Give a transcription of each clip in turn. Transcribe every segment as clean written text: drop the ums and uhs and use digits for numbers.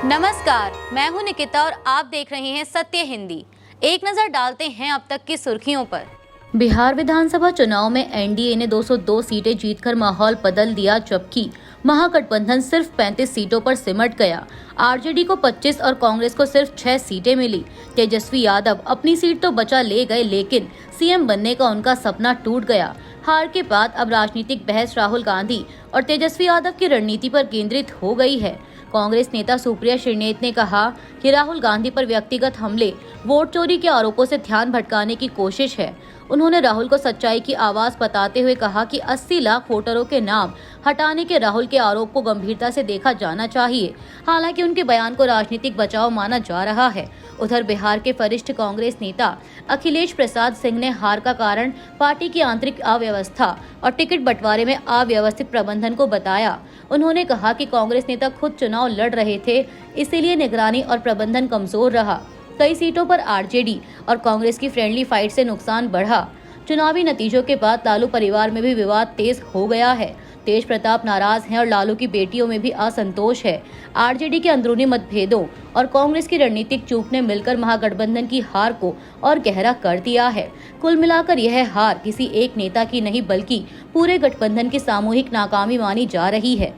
नमस्कार, मैं हूं निकिता और आप देख रहे हैं सत्य हिंदी। एक नजर डालते हैं अब तक की सुर्खियों पर। बिहार विधानसभा चुनाव में एनडीए ने 202 सीटें जीतकर माहौल बदल दिया, जबकि महागठबंधन सिर्फ 35 सीटों पर सिमट गया। आरजेडी को 25 और कांग्रेस को सिर्फ 6 सीटें मिली। तेजस्वी यादव अपनी सीट तो बचा ले गए, लेकिन सीएम बनने का उनका सपना टूट गया। हार के बाद अब राजनीतिक बहस राहुल गांधी और तेजस्वी यादव की रणनीति पर केंद्रित हो गई है। कांग्रेस नेता सुप्रिया श्रीनेत ने कहा कि राहुल गांधी पर व्यक्तिगत हमले, वोट चोरी के आरोपों से ध्यान भटकाने की कोशिश है। उन्होंने राहुल को सच्चाई की आवाज बताते हुए कहा कि 80 लाख वोटरों के नाम हटाने के राहुल के आरोप को गंभीरता से देखा जाना चाहिए। हालांकि उनके बयान को राजनीतिक बचाव माना जा रहा है। उधर बिहार के वरिष्ठ कांग्रेस नेता अखिलेश प्रसाद सिंह ने हार का कारण पार्टी की आंतरिक अव्यवस्था और टिकट बंटवारे में अव्यवस्थित प्रबंधन को बताया। उन्होंने कहा कि कांग्रेस नेता खुद चुनाव लड़ रहे थे, इसीलिए निगरानी और प्रबंधन कमजोर रहा। कई सीटों पर आरजेडी और कांग्रेस की फ्रेंडली फाइट से नुकसान बढ़ा। चुनावी नतीजों के बाद लालू परिवार में भी विवाद तेज हो गया है। तेज प्रताप नाराज हैं और लालू की बेटियों में भी असंतोष है। आरजेडी के अंदरूनी मतभेदों और कांग्रेस की रणनीतिक चूक ने मिलकर महागठबंधन की हार को और गहरा कर दिया है। कुल मिलाकर यह हार किसी एक नेता की नहीं, बल्कि पूरे गठबंधन की सामूहिक नाकामी मानी जा रही है।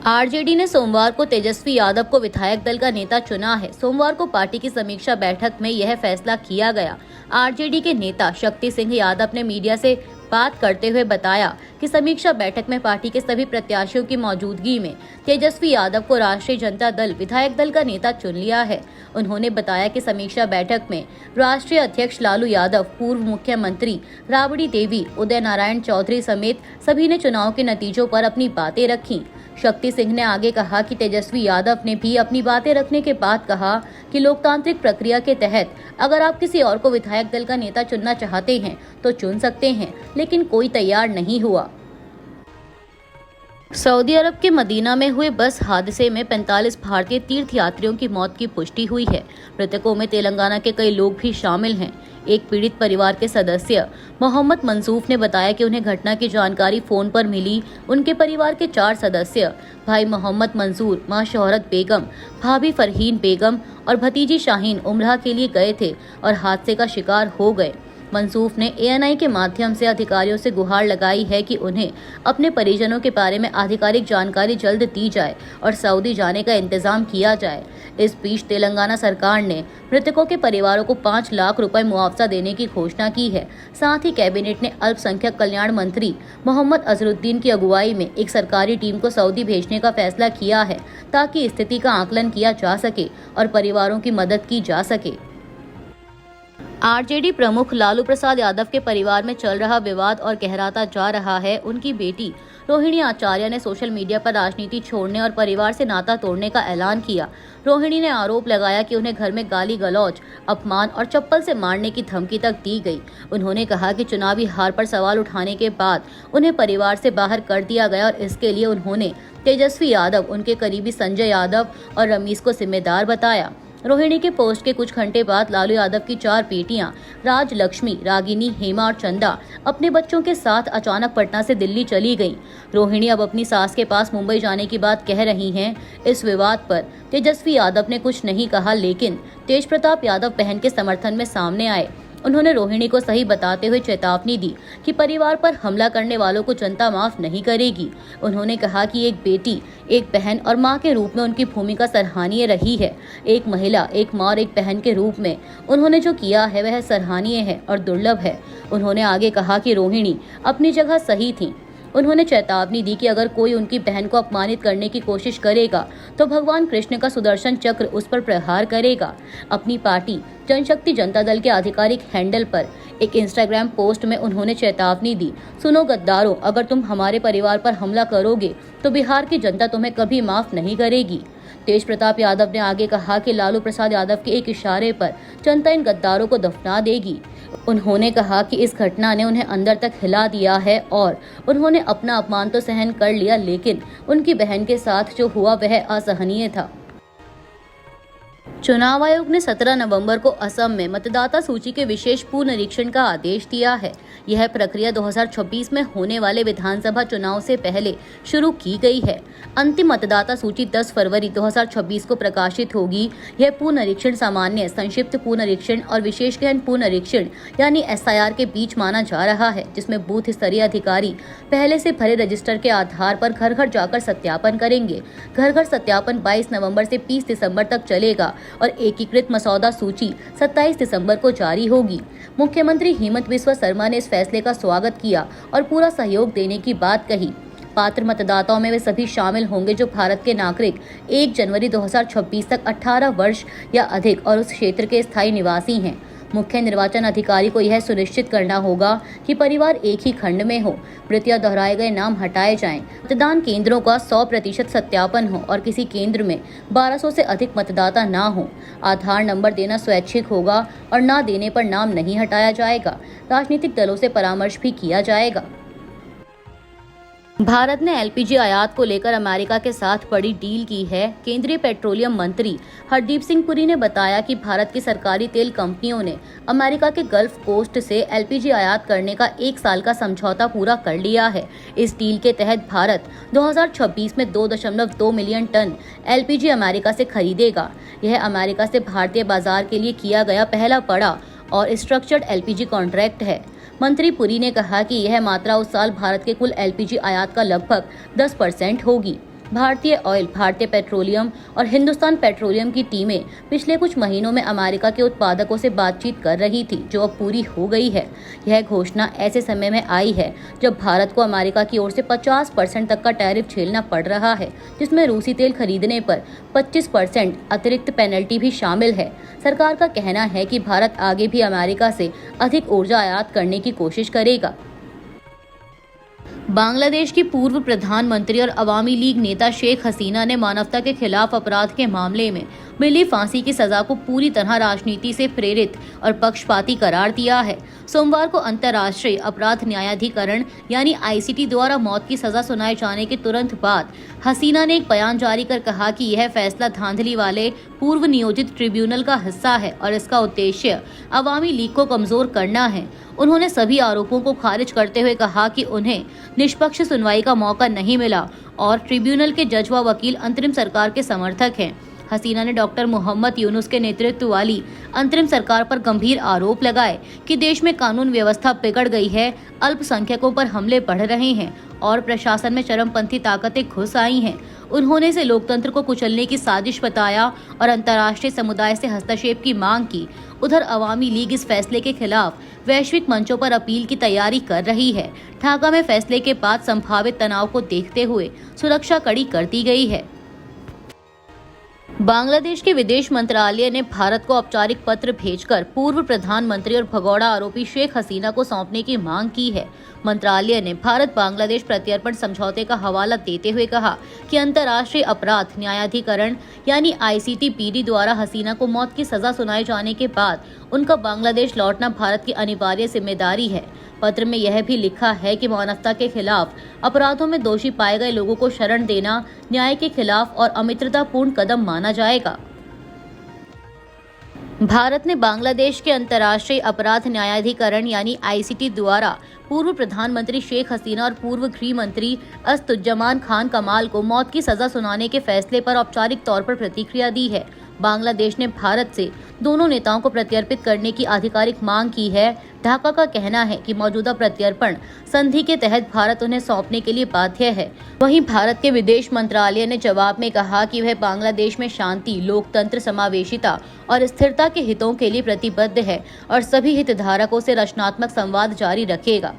आरजेडी ने सोमवार को तेजस्वी यादव को विधायक दल का नेता चुना है। सोमवार को पार्टी की समीक्षा बैठक में यह फैसला किया गया। आरजेडी के नेता शक्ति सिंह यादव ने मीडिया से बात करते हुए बताया कि समीक्षा बैठक में पार्टी के सभी प्रत्याशियों की मौजूदगी में तेजस्वी यादव को राष्ट्रीय जनता दल विधायक दल का नेता चुन लिया है। उन्होंने बताया कि समीक्षा बैठक में राष्ट्रीय अध्यक्ष लालू यादव, पूर्व मुख्यमंत्री राबड़ी देवी, उदय नारायण चौधरी समेत सभी ने चुनाव के नतीजों पर अपनी बातें रखी। शक्ति सिंह ने आगे कहा कि तेजस्वी यादव ने भी अपनी बातें रखने के बाद कहा कि लोकतांत्रिक प्रक्रिया के तहत अगर आप किसी और को विधायक दल का नेता चुनना चाहते हैं तो चुन सकते हैं, लेकिन कोई तैयार नहीं हुआ। सऊदी अरब के मदीना में हुए बस हादसे में 45 भारतीय तीर्थयात्रियों की मौत की पुष्टि हुई है। मृतकों में तेलंगाना के कई लोग भी शामिल हैं। एक पीड़ित परिवार के सदस्य मोहम्मद मंसूफ ने बताया कि उन्हें घटना की जानकारी फोन पर मिली। उनके परिवार के 4 सदस्य भाई मोहम्मद मंसूर, मां शोहरत बेगम, भाभी फरहीन बेगम और भतीजी शाहीन उम्रा के लिए गए थे और हादसे का शिकार हो गए। मंसूफ ने एएनआई के माध्यम से अधिकारियों से गुहार लगाई है कि उन्हें अपने परिजनों के बारे में आधिकारिक जानकारी जल्द दी जाए और सऊदी जाने का इंतजाम किया जाए। इस बीच तेलंगाना सरकार ने मृतकों के परिवारों को 5 लाख रुपए मुआवजा देने की घोषणा की है। साथ ही कैबिनेट ने अल्पसंख्यक कल्याण मंत्री मोहम्मद अजहरुद्दीन की अगुवाई में एक सरकारी टीम को सऊदी भेजने का फैसला किया है, ताकि स्थिति का आकलन किया जा सके और परिवारों की मदद की जा सके। आरजेडी प्रमुख लालू प्रसाद यादव के परिवार में चल रहा विवाद और गहराता जा रहा है। उनकी बेटी रोहिणी आचार्य ने सोशल मीडिया पर राजनीति छोड़ने और परिवार से नाता तोड़ने का ऐलान किया। रोहिणी ने आरोप लगाया कि उन्हें घर में गाली गलौज, अपमान और चप्पल से मारने की धमकी तक दी गई। उन्होंने कहा कि चुनावी हार पर सवाल उठाने के बाद उन्हें परिवार से बाहर कर दिया गया और इसके लिए उन्होंने तेजस्वी यादव, उनके करीबी संजय यादव और रमीश को जिम्मेदार बताया। रोहिणी के पोस्ट के कुछ घंटे बाद लालू यादव की 4 बेटियां राज लक्ष्मी, रागिनी, हेमा और चंदा अपने बच्चों के साथ अचानक पटना से दिल्ली चली गईं। रोहिणी अब अपनी सास के पास मुंबई जाने की बात कह रही हैं। इस विवाद पर तेजस्वी यादव ने कुछ नहीं कहा, लेकिन तेज प्रताप यादव बहन के समर्थन में सामने आए। उन्होंने रोहिणी को सही बताते हुए चेतावनी दी कि परिवार पर हमला करने वालों को जनता माफ नहीं करेगी। उन्होंने कहा कि एक बेटी, एक बहन और मां के रूप में उनकी भूमिका सराहनीय रही है। एक महिला, एक मां और एक बहन के रूप में उन्होंने जो किया है वह सराहनीय है और दुर्लभ है। उन्होंने आगे कहा कि रोहिणी अपनी जगह सही थी। उन्होंने चेतावनी दी कि अगर कोई उनकी बहन को अपमानित करने की कोशिश करेगा तो भगवान कृष्ण का सुदर्शन चक्र उस पर प्रहार करेगा। अपनी पार्टी जनशक्ति जनता दल के आधिकारिक हैंडल पर एक इंस्टाग्राम पोस्ट में उन्होंने चेतावनी दी, सुनो गद्दारों, अगर तुम हमारे परिवार पर हमला करोगे तो बिहार की जनता तुम्हें कभी माफ नहीं करेगी। तेज प्रताप यादव ने आगे कहा कि लालू प्रसाद यादव के एक इशारे पर जनता इन गद्दारों को दफना देगी। उन्होंने कहा कि इस घटना ने उन्हें अंदर तक हिला दिया है और उन्होंने अपना अपमान तो सहन कर लिया, लेकिन उनकी बहन के साथ जो हुआ वह असहनीय था। चुनाव आयोग ने 17 नवंबर को असम में मतदाता सूची के विशेष पुनरीक्षण का आदेश दिया है। यह प्रक्रिया 2026 में होने वाले विधानसभा चुनाव से पहले शुरू की गई है। अंतिम मतदाता सूची 10 फरवरी 2026 को प्रकाशित होगी। यह पुनरीक्षण सामान्य, संक्षिप्त पुनरीक्षण और विशेष गहन पुनरीक्षण यानी SIR के बीच माना जा रहा है, जिसमें बूथ स्तरीय अधिकारी पहले से भरे रजिस्टर के आधार पर घर घर जाकर सत्यापन करेंगे। घर घर सत्यापन 22 नवंबर से 20 दिसंबर तक चलेगा और एकीकृत मसौदा सूची 27 दिसंबर को जारी होगी। मुख्यमंत्री हेमंत बिस्वा शर्मा ने इस फैसले का स्वागत किया और पूरा सहयोग देने की बात कही। पात्र मतदाताओं में वे सभी शामिल होंगे जो भारत के नागरिक 1 जनवरी 2026 तक 18 वर्ष या अधिक और उस क्षेत्र के स्थायी निवासी हैं। मुख्य निर्वाचन अधिकारी को यह सुनिश्चित करना होगा कि परिवार एक ही खंड में हो, मृत या दोहराए गए नाम हटाए जाएं, मतदान केंद्रों का 100% सत्यापन हो और किसी केंद्र में 1200 से अधिक मतदाता ना हो। आधार नंबर देना स्वैच्छिक होगा और ना देने पर नाम नहीं हटाया जाएगा। राजनीतिक दलों से परामर्श भी किया जाएगा। भारत ने LPG आयात को लेकर अमेरिका के साथ बड़ी डील की है। केंद्रीय पेट्रोलियम मंत्री हरदीप सिंह पुरी ने बताया कि भारत की सरकारी तेल कंपनियों ने अमेरिका के गल्फ कोस्ट से LPG आयात करने का 1 साल का समझौता पूरा कर लिया है। इस डील के तहत भारत 2026 में 2.2 मिलियन टन LPG अमेरिका से खरीदेगा। यह अमेरिका से भारतीय बाजार के लिए किया गया पहला बड़ा और स्ट्रक्चर्ड LPG कॉन्ट्रैक्ट है। मंत्री पुरी ने कहा कि यह मात्रा उस साल भारत के कुल LPG आयात का लगभग 10% होगी। भारतीय ऑयल, भारतीय पेट्रोलियम और हिंदुस्तान पेट्रोलियम की टीमें पिछले कुछ महीनों में अमेरिका के उत्पादकों से बातचीत कर रही थी, जो अब पूरी हो गई है। यह घोषणा ऐसे समय में आई है जब भारत को अमेरिका की ओर से 50% तक का टैरिफ झेलना पड़ रहा है, जिसमें रूसी तेल खरीदने पर 25% अतिरिक्त पेनल्टी भी शामिल है। सरकार का कहना है कि भारत आगे भी अमेरिका से अधिक ऊर्जा आयात करने की कोशिश करेगा। बांग्लादेश की पूर्व प्रधानमंत्री और अवामी लीग नेता शेख हसीना ने मानवता के खिलाफ अपराध के मामले में मिली फांसी की सजा को पूरी तरह राजनीति से प्रेरित और पक्षपाती करार दिया है। सोमवार को अंतर्राष्ट्रीय अपराध न्यायाधिकरण यानी ICT द्वारा मौत की सजा सुनाए जाने के तुरंत बाद हसीना ने एक बयान जारी कर कहा कि यह फैसला धांधली वाले पूर्व नियोजित ट्रिब्यूनल का हिस्सा है और इसका उद्देश्य अवामी लीग को कमजोर करना है। उन्होंने सभी आरोपों को खारिज करते हुए कहा कि उन्हें निष्पक्ष सुनवाई का मौका नहीं मिला और ट्रिब्यूनल के जज व वकील अंतरिम सरकार के समर्थक हैं। हसीना ने डॉक्टर मोहम्मद यूनुस के नेतृत्व वाली अंतरिम सरकार पर गंभीर आरोप लगाए कि देश में कानून व्यवस्था बिगड़ गई है, अल्पसंख्यकों पर हमले बढ़ रहे हैं और प्रशासन में चरमपंथी ताकतें घुस आई हैं। उन्होंने इसे लोकतंत्र को कुचलने की साजिश बताया और अंतर्राष्ट्रीय समुदाय से हस्तक्षेप की मांग की। उधर अवामी लीग इस फैसले के खिलाफ वैश्विक मंचों पर अपील की तैयारी कर रही है। ढाका में फैसले के बाद संभावित तनाव को देखते हुए सुरक्षा कड़ी कर दी गई है। बांग्लादेश के विदेश मंत्रालय ने भारत को औपचारिक पत्र भेजकर पूर्व प्रधानमंत्री और भगोड़ा आरोपी शेख हसीना को सौंपने की मांग की है। मंत्रालय ने भारत बांग्लादेश प्रत्यर्पण समझौते का हवाला देते हुए कहा कि अंतर्राष्ट्रीय अपराध न्यायाधिकरण यानी ICTPD द्वारा हसीना को मौत की सजा सुनाए जाने के बाद उनका बांग्लादेश लौटना भारत की अनिवार्य जिम्मेदारी है। पत्र में यह भी लिखा है कि मानवता के खिलाफ अपराधों में दोषी पाए गए लोगों को शरण देना न्याय के खिलाफ और अमित्रतापूर्ण कदम माना जाएगा। भारत ने बांग्लादेश के अंतर्राष्ट्रीय अपराध न्यायाधिकरण यानी ICT द्वारा पूर्व प्रधानमंत्री शेख हसीना और पूर्व गृह मंत्री अस्तुज्जमान खान कमाल को मौत की सजा सुनाने के फैसले पर औपचारिक तौर पर प्रतिक्रिया दी है। बांग्लादेश ने भारत से दोनों नेताओं को प्रत्यर्पित करने की आधिकारिक मांग की है। ढाका का कहना है कि मौजूदा प्रत्यर्पण संधि के तहत भारत उन्हें सौंपने के लिए बाध्य है। वहीं भारत के विदेश मंत्रालय ने जवाब में कहा कि वह बांग्लादेश में शांति, लोकतंत्र, समावेशिता और स्थिरता के हितों के लिए प्रतिबद्ध है और सभी हितधारकों से रचनात्मक संवाद जारी रखेगा।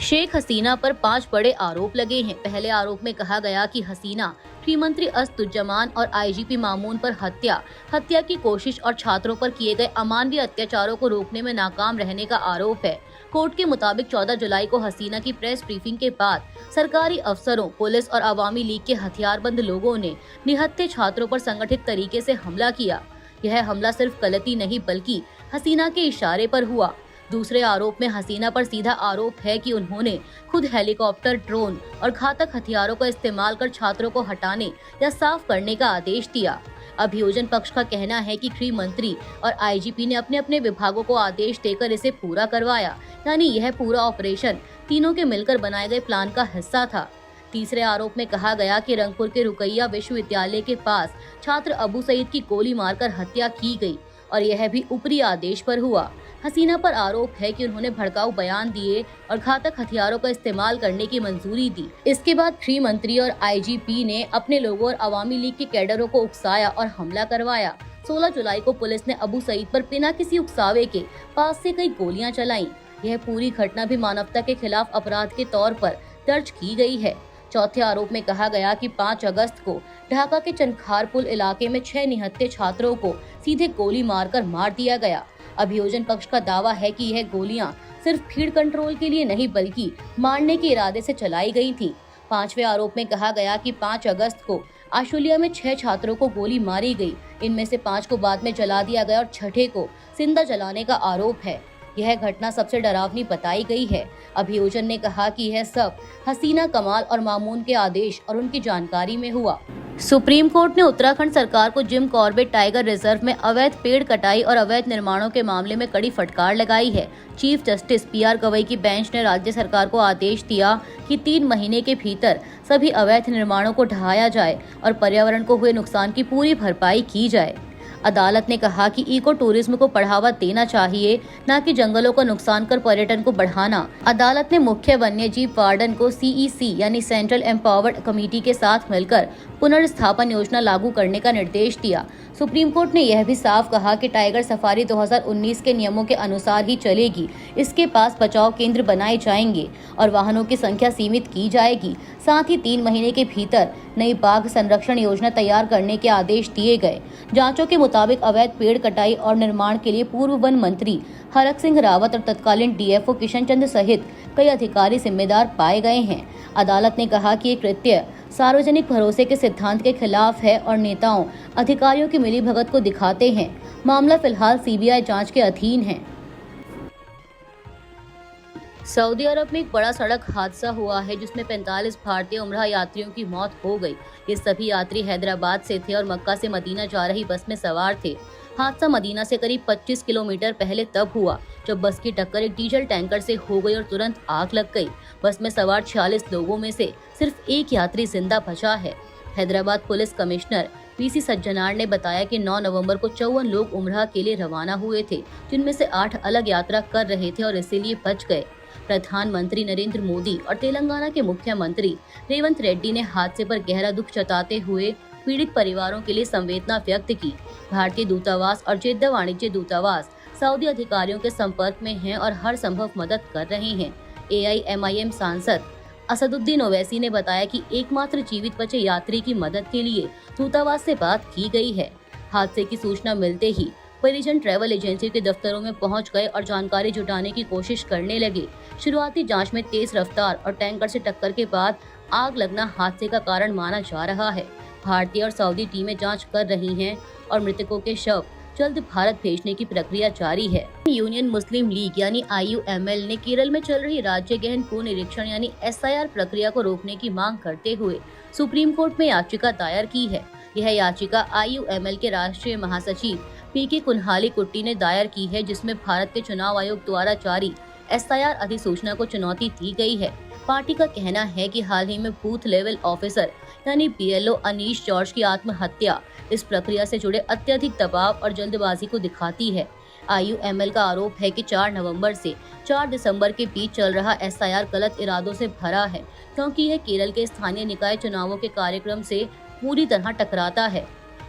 शेख हसीना पर 5 बड़े आरोप लगे हैं। पहले आरोप में कहा गया कि हसीना गृहमंत्री अस्तुज्जमान और IGP मामून पर हत्या की कोशिश और छात्रों पर किए गए अमानवीय अत्याचारों को रोकने में नाकाम रहने का आरोप है। कोर्ट के मुताबिक 14 जुलाई को हसीना की प्रेस ब्रीफिंग के बाद सरकारी अफसरों, पुलिस और अवामी लीग के हथियारबंद लोगों ने निहत्थे छात्रों पर संगठित तरीके से हमला किया। यह हमला सिर्फ गलती नहीं बल्कि हसीना के इशारे पर हुआ। दूसरे आरोप में हसीना पर सीधा आरोप है कि उन्होंने खुद हेलीकॉप्टर, ड्रोन और घातक हथियारों का इस्तेमाल कर छात्रों को हटाने या साफ करने का आदेश दिया। अभियोजन पक्ष का कहना है कि गृह मंत्री और आईजीपी ने अपने अपने विभागों को आदेश देकर इसे पूरा करवाया, यानी यह पूरा ऑपरेशन तीनों के मिलकर बनाए गए प्लान का हिस्सा था। तीसरे आरोप में कहा गया कि रंगपुर के रुकैया विश्वविद्यालय के पास छात्र अबू सईद की गोली मारकर हत्या की गई और यह भी ऊपरी आदेश पर हुआ। हसीना पर आरोप है कि उन्होंने भड़काऊ बयान दिए और घातक हथियारों का इस्तेमाल करने की मंजूरी दी। इसके बाद गृह मंत्री और आईजीपी ने अपने लोगों और अवामी लीग के कैडरों को उकसाया और हमला करवाया। 16 जुलाई को पुलिस ने अबू सईद पर बिना किसी उकसावे के पास से कई गोलियां चलाईं। यह पूरी घटना भी मानवता के खिलाफ अपराध के तौर पर दर्ज की गई है। चौथे आरोप में कहा गया कि 5 अगस्त को ढाका के चनखारपुल इलाके में 6 निहत्थे छात्रों को सीधे गोली मारकर मार दिया गया। अभियोजन पक्ष का दावा है कि यह गोलियां सिर्फ भीड़ कंट्रोल के लिए नहीं बल्कि मारने के इरादे से चलाई गई थीं। 5वें आरोप में कहा गया कि 5 अगस्त को आशुलिया में 6 छात्रों को गोली मारी गई। इनमें से 5 को बाद में जला दिया गया और छठे को जिंदा जलाने का आरोप है। यह घटना सबसे डरावनी बताई गई है। अभियोजन ने कहा कि यह सब हसीना कमाल और मामून के आदेश और उनकी जानकारी में हुआ। सुप्रीम कोर्ट ने उत्तराखंड सरकार को जिम कॉर्बेट टाइगर रिजर्व में अवैध पेड़ कटाई और अवैध निर्माणों के मामले में कड़ी फटकार लगाई है। चीफ जस्टिस पीआर गवई की बेंच ने राज्य सरकार को आदेश दिया कि 3 महीने के भीतर सभी अवैध निर्माणों को ढहाया जाए और पर्यावरण को हुए नुकसान की पूरी भरपाई की जाए। अदालत ने कहा कि इको टूरिज्म को बढ़ावा देना चाहिए, न कि जंगलों का नुकसान कर पर्यटन को बढ़ाना। अदालत ने मुख्य वन्य जीव वार्डन को सीईसी यानी सेंट्रल एम्पावर्ड कमेटी के साथ मिलकर पुनर्स्थापन योजना लागू करने का निर्देश दिया। सुप्रीम कोर्ट ने यह भी साफ कहा कि टाइगर सफारी 2019 के नियमों के अनुसार ही चलेगी। इसके पास बचाव केंद्र बनाए जाएंगे और वाहनों की संख्या सीमित की जाएगी। साथ ही 3 महीने के भीतर नई बाघ संरक्षण योजना तैयार करने के आदेश दिए गए। जांचों के मुताबिक अवैध पेड़ कटाई और निर्माण के लिए पूर्व वन मंत्री हरक सिंह रावत और तत्कालीन डीएफओ किशन चंद्र सहित कई अधिकारी जिम्मेदार पाए गए हैं। अदालत ने कहा कि ये कृत्य सार्वजनिक भरोसे के सिद्धांत के खिलाफ है और नेताओं अधिकारियों की मिलीभगत को दिखाते हैं। मामला फिलहाल सीबीआई जांच के अधीन है। सऊदी अरब में एक बड़ा सड़क हादसा हुआ है जिसमें 45 भारतीय उम्रा यात्रियों की मौत हो गई। ये सभी यात्री हैदराबाद से थे और मक्का से मदीना जा रही बस में सवार थे। हादसा मदीना से करीब 25 किलोमीटर पहले तब हुआ जब बस की टक्कर एक डीजल टैंकर से हो गई और तुरंत आग लग गई। बस में सवार 46 लोगों में से सिर्फ एक यात्री जिंदा बचा है। Hyderabad police commissioner PC Sajjanar ने बताया कि 9 नवंबर को 54 लोग उम्रा के लिए रवाना हुए थे, जिनमें से 8 अलग यात्रा कर रहे थे और इसीलिए बच गए। प्रधानमंत्री नरेंद्र मोदी और तेलंगाना के मुख्यमंत्री रेवंत रेड्डी ने हादसे पर गहरा दुख जताते हुए पीड़ित परिवारों के लिए संवेदना व्यक्त की। भारतीय दूतावास और जेद्दा वाणिज्य दूतावास सऊदी अधिकारियों के संपर्क में हैं और हर संभव मदद कर रहे हैं। AIMIM सांसद असदुद्दीन ओवैसी ने बताया कि एकमात्र जीवित बचे यात्री की मदद के लिए दूतावास से बात की गई है। हादसे की सूचना मिलते ही परिजन ट्रैवल एजेंसी के दफ्तरों में पहुंच गए और जानकारी जुटाने की कोशिश करने लगे। शुरुआती जांच में तेज रफ्तार और टैंकर से टक्कर के बाद आग लगना हादसे का कारण माना जा रहा है। भारतीय और सऊदी टीमें जांच कर रही हैं और मृतकों के शव जल्द भारत भेजने की प्रक्रिया जारी है। यूनियन मुस्लिम लीग यानी IUML ने केरल में चल रही राज्य गहन पुनरीक्षण यानी SIR प्रक्रिया को रोकने की मांग करते हुए सुप्रीम कोर्ट में याचिका दायर की है। यह याचिका IUML के राष्ट्रीय महासचिव PK कुन्हाली कुट्टी ने दायर की है, जिसमें भारत के चुनाव आयोग द्वारा जारी SIR अधिसूचना को चुनौती दी गई है। पार्टी का कहना है कि हाल ही में बूथ लेवल ऑफिसर यानी BLO अनीश जॉर्ज की आत्महत्या इस प्रक्रिया से जुड़े अत्यधिक दबाव और जल्दबाजी को दिखाती है। IUML का आरोप है कि 4 नवंबर से 4 दिसंबर के बीच चल रहा SIR गलत इरादों से भरा है, क्योंकि यह केरल के स्थानीय निकाय चुनावों के कार्यक्रम से पूरी तरह टकराता है।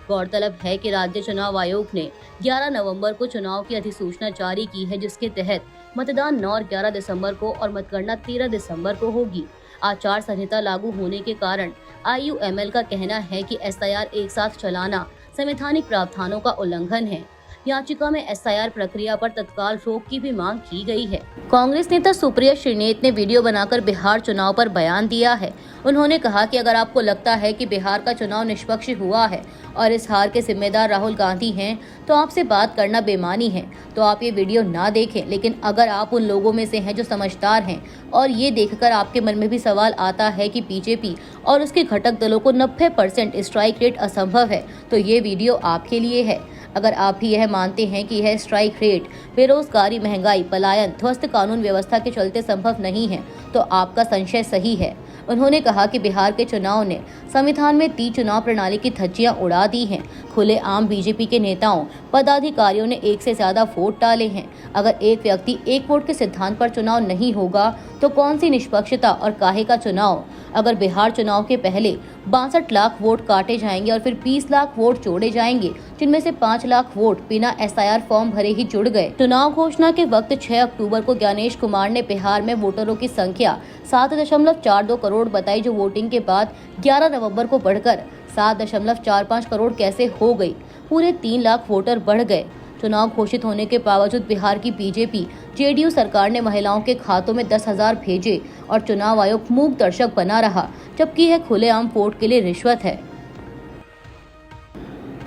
गौरतलब है कि राज्य चुनाव आयोग ने 11 नवंबर को चुनाव की अधिसूचना जारी की है, जिसके तहत मतदान 9 और 11 दिसंबर को और मतगणना 13 दिसंबर को होगी। आचार संहिता लागू होने के कारण IUML का कहना है कि SIR एक साथ चलाना संवैधानिक प्रावधानों का उल्लंघन है। याचिका में एसआईआर प्रक्रिया पर तत्काल रोक की भी मांग की गई है। कांग्रेस नेता सुप्रिया श्रीनेत ने वीडियो बनाकर बिहार चुनाव पर बयान दिया है। उन्होंने कहा कि अगर आपको लगता है कि बिहार का चुनाव निष्पक्ष हुआ है और इस हार के जिम्मेदार राहुल गांधी हैं, तो आपसे बात करना बेईमानी है, तो आप ये वीडियो ना देखें। लेकिन अगर आप उन लोगों में से हैं जो समझदार हैं और ये देखकर आपके मन में भी सवाल आता है कि बीजेपी और उसके घटक दलों को 90% स्ट्राइक रेट असंभव है, तो ये वीडियो आपके लिए है। अगर आप भी यह मानते हैं कि यह स्ट्राइक रेट बेरोजगारी, महंगाई, पलायन, ध्वस्त कानून व्यवस्था के चलते संभव नहीं है, तो आपका संशय सही है। उन्होंने कहा कि बिहार के चुनाव ने संविधान में दी चुनाव प्रणाली की धज्जियां उड़ा दी हैं। खुलेआम बीजेपी के नेताओं, पदाधिकारियों ने एक से ज्यादा वोट डाले हैं। अगर एक व्यक्ति एक वोट के सिद्धांत पर चुनाव नहीं होगा तो कौन सी निष्पक्षता और काहे का चुनाव? अगर बिहार चुनाव के पहले 62 लाख वोट काटे जाएंगे और फिर 20 लाख वोट जोड़े जाएंगे, जिनमें से 5 लाख वोट बिना एसआईआर फॉर्म भरे ही जुड़ गए। चुनाव घोषणा के वक्त 6 अक्टूबर को ज्ञानेश कुमार ने बिहार में वोटरों की संख्या 7.42 करोड़ बताई, जो वोटिंग के बाद 11 नवंबर को बढ़कर 7.45 करोड़ कैसे हो गई। पूरे 3 लाख वोटर बढ़ गए। चुनाव घोषित होने के बावजूद बिहार की बीजेपी जेडीयू सरकार ने महिलाओं के खातों में 10,000 भेजे और चुनाव आयोग मूक दर्शक बना रहा, जबकि यह खुलेआम वोट के लिए रिश्वत है।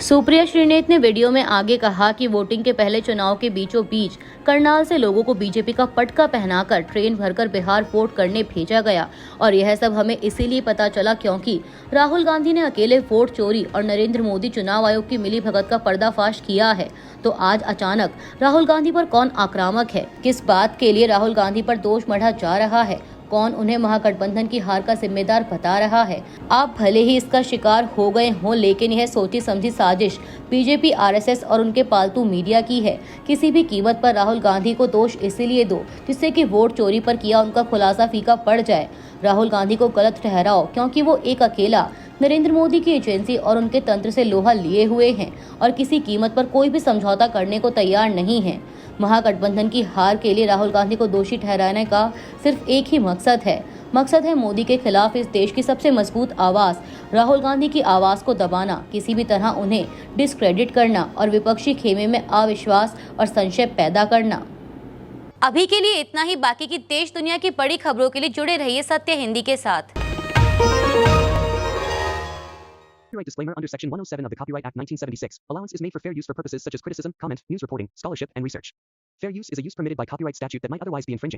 सुप्रिया श्रीनेत ने वीडियो में आगे कहा कि वोटिंग के पहले चुनाव के बीचों बीच करनाल से लोगों को बीजेपी का पटका पहनाकर ट्रेन भरकर बिहार वोट करने भेजा गया और यह सब हमें इसीलिए पता चला क्योंकि राहुल गांधी ने अकेले वोट चोरी और नरेंद्र मोदी चुनाव आयोग की मिलीभगत का पर्दाफाश किया है। तो आज अचानक राहुल गांधी पर कौन आक्रामक है? किस बात के लिए राहुल गांधी पर दोष मढ़ा जा रहा है? कौन उन्हें महागठबंधन की हार का जिम्मेदार बता रहा है? आप भले ही इसका शिकार हो गए हों, लेकिन यह सोची समझी साजिश बीजेपी, आरएसएस और उनके पालतू मीडिया की है। किसी भी कीमत पर राहुल गांधी को दोष इसीलिए दो जिससे कि वोट चोरी पर किया उनका खुलासा फीका पड़ जाए। राहुल गांधी को गलत ठहराओ क्योंकि वो एक अकेला नरेंद्र मोदी की एजेंसी और उनके तंत्र से लोहा लिए हुए हैं और किसी कीमत पर कोई भी समझौता करने को तैयार नहीं है। महागठबंधन की हार के लिए राहुल गांधी को दोषी ठहराने का सिर्फ एक ही मकसद है मोदी के खिलाफ इस देश की सबसे मजबूत आवाज, राहुल गांधी की आवाज को दबाना, किसी भी तरह उन्हें डिस्क्रेडिट करना और विपक्षी खेमे में अविश्वास और संशय पैदा करना। अभी के लिए इतना ही। बाकी की देश दुनिया की बड़ी खबरों के लिए जुड़े रहिए सत्य हिंदी के साथ। Copyright disclaimer under Section 107 of the Copyright Act 1976. Allowance is made for fair use for purposes such as criticism, comment, news reporting, scholarship, and research. Fair use is a use permitted by copyright statute that might otherwise be infringing.